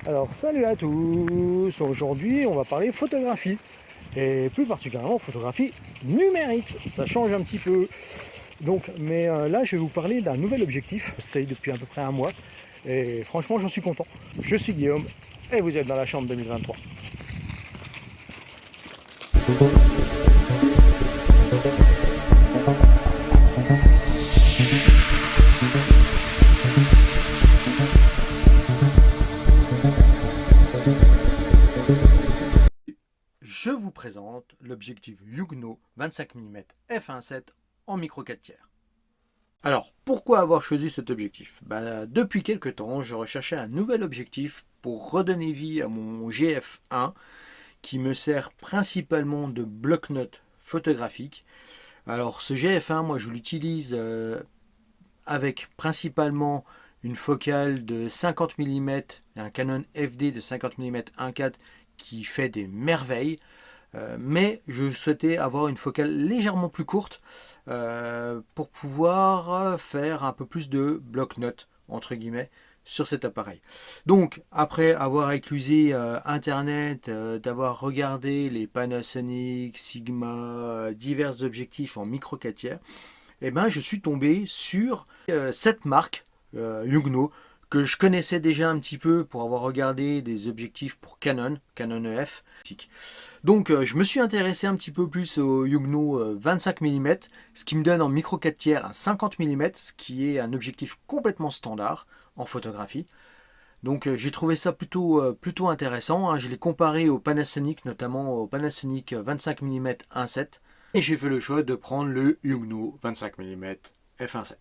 Alors salut à tous, aujourd'hui on va parler photographie et plus particulièrement photographie numérique, ça change un petit peu. Là je vais vous parler d'un nouvel objectif, j'essaye depuis à peu près un mois et franchement j'en suis content. Je suis Guillaume et vous êtes dans la chambre 2023. Je vous présente l'objectif Yugno 25 mm f1.7 en micro 4 tiers. Alors, pourquoi avoir choisi cet objectif? Depuis quelques temps, je recherchais un nouvel objectif pour redonner vie à mon GF1 qui me sert principalement de bloc-notes photographique. Alors, ce GF1, moi je l'utilise avec principalement une focale de 50 mm, un Canon FD de 50 mm 1.4 qui fait des merveilles. Mais je souhaitais avoir une focale légèrement plus courte pour pouvoir faire un peu plus de bloc-notes entre guillemets sur cet appareil. Donc après avoir éclusé internet, d'avoir regardé les Panasonic, Sigma, divers objectifs en micro 4 tiers, je suis tombé sur cette marque Yugno que je connaissais déjà un petit peu pour avoir regardé des objectifs pour Canon EF. Donc je me suis intéressé un petit peu plus au Yugno 25 mm, ce qui me donne en micro 4 tiers un 50 mm, ce qui est un objectif complètement standard en photographie. Donc j'ai trouvé ça plutôt intéressant, hein. Je l'ai comparé au Panasonic, notamment au Panasonic 25 mm 1.7, et j'ai fait le choix de prendre le Yugno 25 mm f1.7.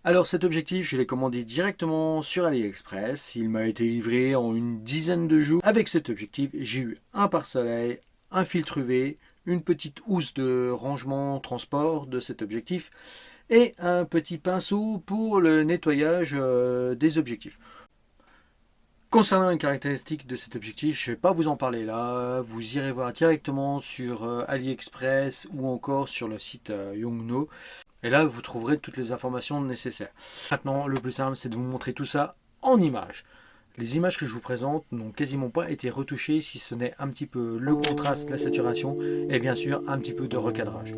Alors cet objectif, je l'ai commandé directement sur AliExpress. Il m'a été livré en une dizaine de jours. Avec cet objectif, j'ai eu un pare-soleil, un filtre UV, une petite housse de rangement transport de cet objectif et un petit pinceau pour le nettoyage des objectifs. Concernant les caractéristiques de cet objectif, je ne vais pas vous en parler là. Vous irez voir directement sur AliExpress ou encore sur le site Yugno. Et là, vous trouverez toutes les informations nécessaires. Maintenant, le plus simple, c'est de vous montrer tout ça en images. Les images que je vous présente n'ont quasiment pas été retouchées, si ce n'est un petit peu le contraste, la saturation et bien sûr un petit peu de recadrage.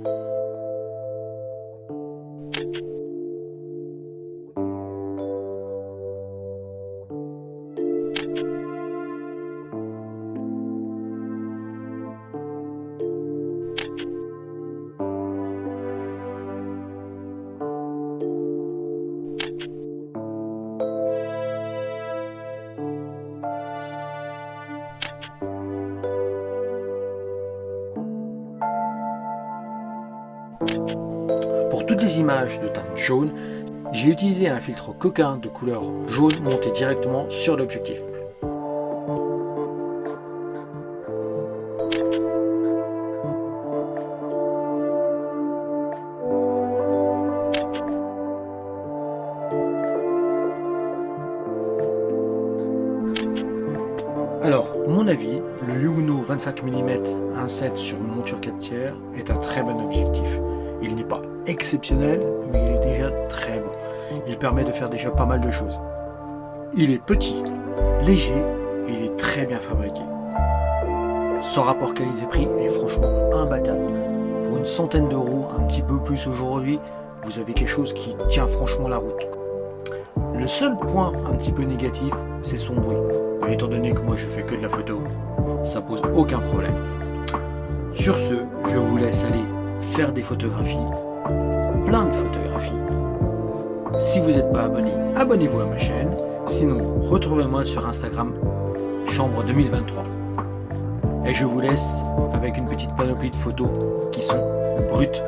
Pour toutes les images de teinte jaune, j'ai utilisé un filtre coquin de couleur jaune monté directement sur l'objectif. Alors, mon avis, le Yugno 25 mm 1.7 sur une monture 4 tiers est un très bon objectif. Il n'est pas exceptionnel, mais il est déjà très bon. Il permet de faire déjà pas mal de choses. Il est petit, léger et il est très bien fabriqué. Son rapport qualité-prix est franchement imbattable. Pour une centaine d'euros, un petit peu plus aujourd'hui, vous avez quelque chose qui tient franchement la route. Le seul point un petit peu négatif, c'est son bruit. Mais étant donné que moi je fais que de la photo, ça pose aucun problème. Sur ce, je vous laisse aller faire des photographies, plein de photographies. Si vous n'êtes pas abonné, abonnez-vous à ma chaîne. Sinon, retrouvez-moi sur Instagram, chambre 2023. Et je vous laisse avec une petite panoplie de photos qui sont brutes,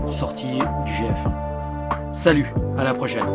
sorties du GF1. Salut, à la prochaine.